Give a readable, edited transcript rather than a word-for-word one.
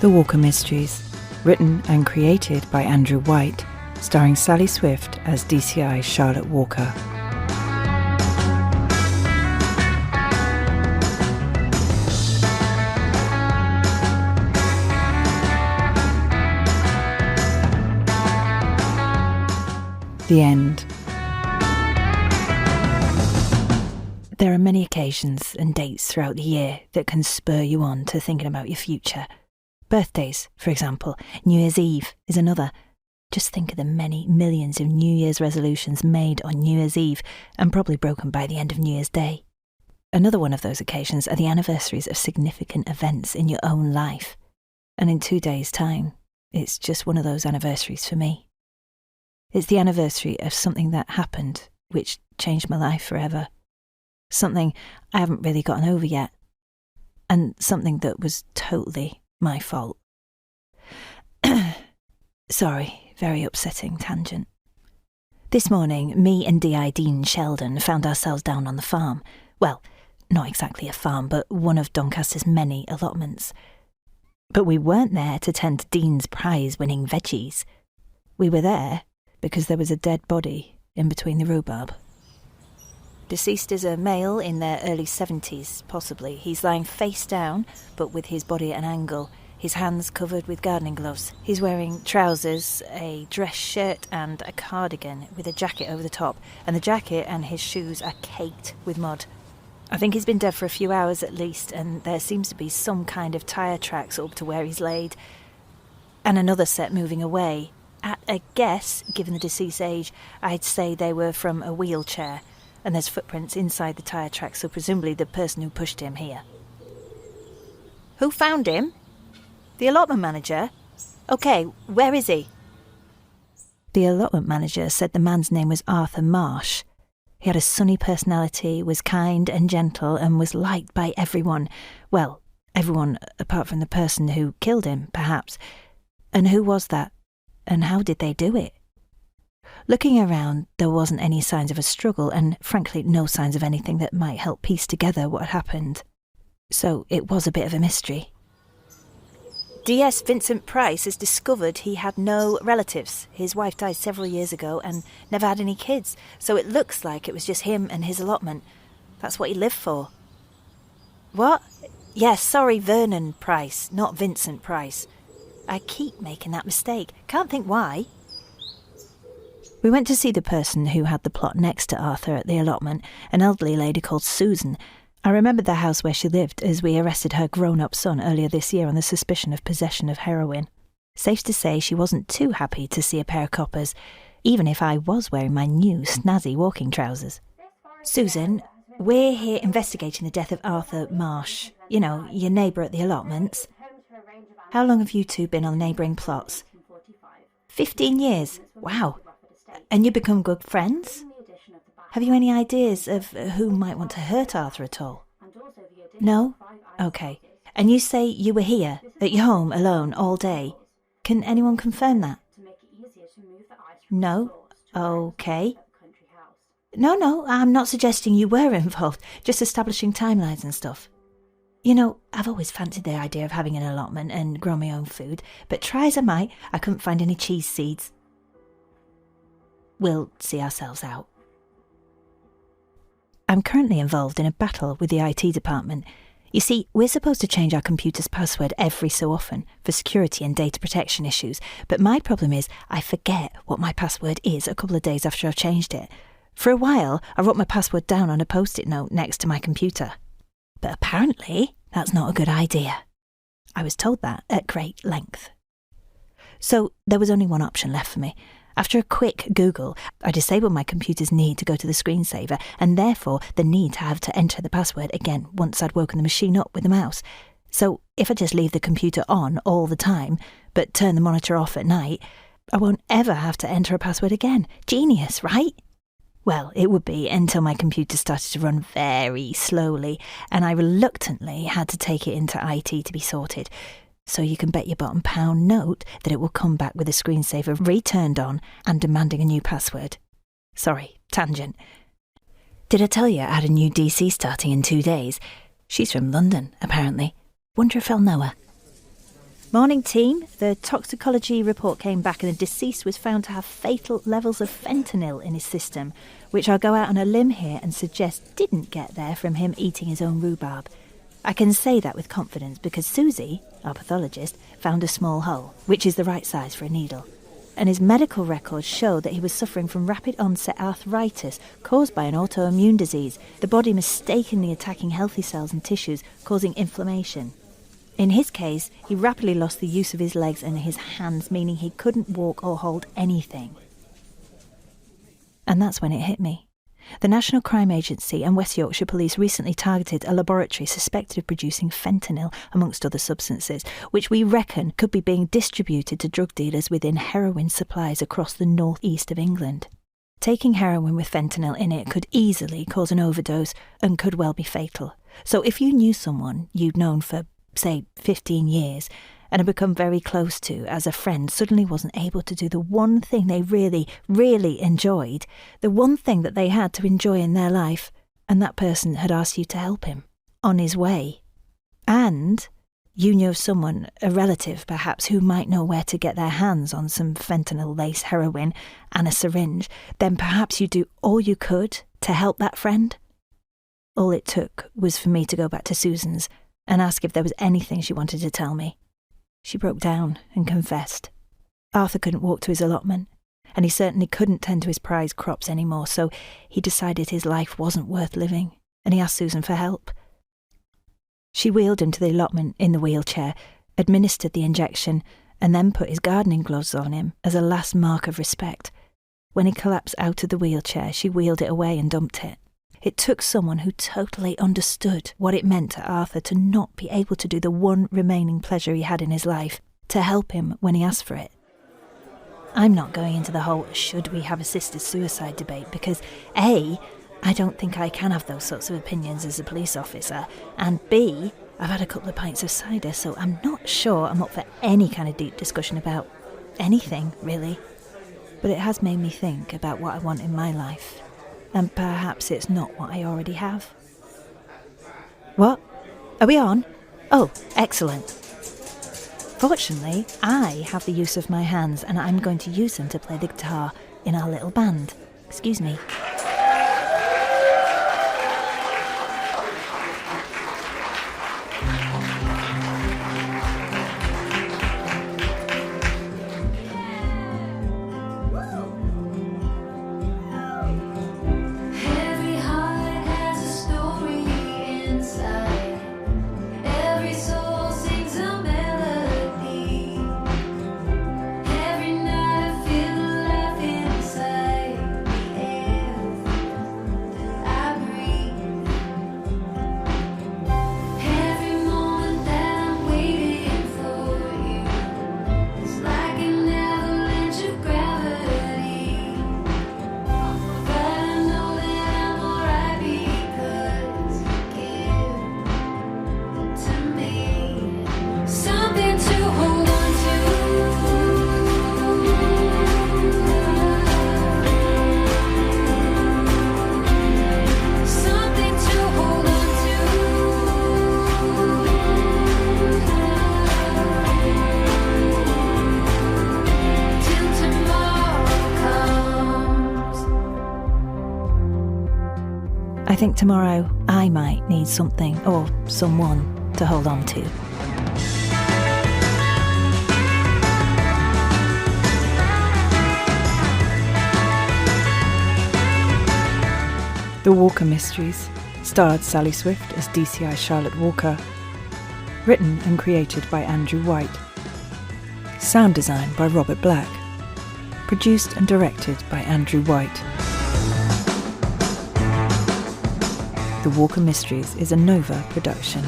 The Walker Mysteries, written and created by Andrew White, starring Sally Swift as DCI Charlotte Walker. The end. There are many occasions and dates throughout the year that can spur you on to thinking about your future. Birthdays, for example. New Year's Eve is another. Just think of the many millions of New Year's resolutions made on New Year's Eve and probably broken by the end of New Year's Day. Another one of those occasions are the anniversaries of significant events in your own life. And in 2 days' time, it's just one of those anniversaries for me. It's the anniversary of something that happened which changed my life forever. Something I haven't really gotten over yet. And something that was totally my fault. Sorry, very upsetting tangent. This morning, me and D.I. Dean Sheldon found ourselves down on the farm. Well, not exactly a farm, but one of Doncaster's many allotments. But we weren't there to tend to Dean's prize-winning veggies. We were there because there was a dead body in between the rhubarb. Deceased is a male in their early 70s, possibly. He's lying face down, but with his body at an angle, his hands covered with gardening gloves. He's wearing trousers, a dress shirt and a cardigan with a jacket over the top, and the jacket and his shoes are caked with mud. I think he's been dead for a few hours at least, and there seems to be some kind of tyre tracks up to where he's laid, and another set moving away. At a guess, given the deceased's age, I'd say they were from a wheelchair, and there's footprints inside the tyre tracks, so presumably the person who pushed him here. Who found him? The allotment manager? OK, where is he? The allotment manager said the man's name was Arthur Marsh. He had a sunny personality, was kind and gentle, and was liked by everyone. Well, everyone apart from the person who killed him, perhaps. And who was that? And how did they do it? Looking around, there wasn't any signs of a struggle, and frankly no signs of anything that might help piece together what had happened. So it was a bit of a mystery. D.S. Vincent Price has discovered he had no relatives. His wife died several years ago and never had any kids, so it looks like it was just him and his allotment. That's what he lived for. What? Yes, sorry, Vernon Price, not Vincent Price. I keep making that mistake. Can't think why. We went to see the person who had the plot next to Arthur at the allotment, an elderly lady called Susan. I remembered the house where she lived as we arrested her grown-up son earlier this year on the suspicion of possession of heroin. Safe to say she wasn't too happy to see a pair of coppers, even if I was wearing my new snazzy walking trousers. Susan, we're here investigating the death of Arthur Marsh. You know, your neighbour at the allotments. How long have you two been on neighbouring plots? 15 years. Wow. And you become good friends? Have you any ideas of who might want to hurt Arthur at all? No? OK. And you say you were here, at your home, alone, all day. Can anyone confirm that? No? OK. No, I'm not suggesting you were involved, just establishing timelines and stuff. You know, I've always fancied the idea of having an allotment and grow my own food, but try as I might, I couldn't find any cheese seeds. We'll see ourselves out. I'm currently involved in a battle with the IT department. You see, we're supposed to change our computer's password every so often for security and data protection issues, but my problem is I forget what my password is a couple of days after I've changed it. For a while, I wrote my password down on a post-it note next to my computer. But apparently, that's not a good idea. I was told that at great length. So there was only one option left for me. After a quick Google, I disabled my computer's need to go to the screensaver and therefore the need to have to enter the password again once I'd woken the machine up with the mouse. So if I just leave the computer on all the time, but turn the monitor off at night, I won't ever have to enter a password again. Genius, right? Well, it would be until my computer started to run very slowly and I reluctantly had to take it into IT to be sorted. So you can bet your bottom pound note that it will come back with a screensaver returned on and demanding a new password. Sorry, tangent. Did I tell you I had a new DC starting in 2 days? She's from London, apparently. Wonder if I'll know her. Morning team, the toxicology report came back and the deceased was found to have fatal levels of fentanyl in his system, which I'll go out on a limb here and suggest didn't get there from him eating his own rhubarb. I can say that with confidence because Susie, our pathologist, found a small hole, which is the right size for a needle. And his medical records show that he was suffering from rapid onset arthritis caused by an autoimmune disease, the body mistakenly attacking healthy cells and tissues, causing inflammation. In his case, he rapidly lost the use of his legs and his hands, meaning he couldn't walk or hold anything. And that's when it hit me. The National Crime Agency and West Yorkshire Police recently targeted a laboratory suspected of producing fentanyl, amongst other substances, which we reckon could be being distributed to drug dealers within heroin supplies across the northeast of England. Taking heroin with fentanyl in it could easily cause an overdose and could well be fatal. So if you knew someone you'd known for, say, 15 years, and had become very close to as a friend, suddenly wasn't able to do the one thing they really, really enjoyed, the one thing that they had to enjoy in their life, and that person had asked you to help him on his way. And you knew of someone, a relative perhaps, who might know where to get their hands on some fentanyl-laced heroin and a syringe, then perhaps you do all you could to help that friend. All it took was for me to go back to Susan's and ask if there was anything she wanted to tell me. She broke down and confessed. Arthur couldn't walk to his allotment, and he certainly couldn't tend to his prize crops anymore, so he decided his life wasn't worth living, and he asked Susan for help. She wheeled him to the allotment in the wheelchair, administered the injection, and then put his gardening gloves on him as a last mark of respect. When he collapsed out of the wheelchair, she wheeled it away and dumped it. It took someone who totally understood what it meant to Arthur to not be able to do the one remaining pleasure he had in his life, to help him when he asked for it. I'm not going into the whole should we have assisted suicide debate because A, I don't think I can have those sorts of opinions as a police officer, and B, I've had a couple of pints of cider, so I'm not sure I'm up for any kind of deep discussion about anything, really. But it has made me think about what I want in my life. And perhaps it's not what I already have. What? Are we on? Oh, excellent. Fortunately, I have the use of my hands and I'm going to use them to play the guitar in our little band. Excuse me. I think tomorrow I might need something or someone to hold on to. The Walker Mysteries starred Sally Swift as DCI Charlotte Walker. Written and created by Andrew White. Sound design by Robert Black. Produced and directed by Andrew White. The Walker Mysteries is a Nova production.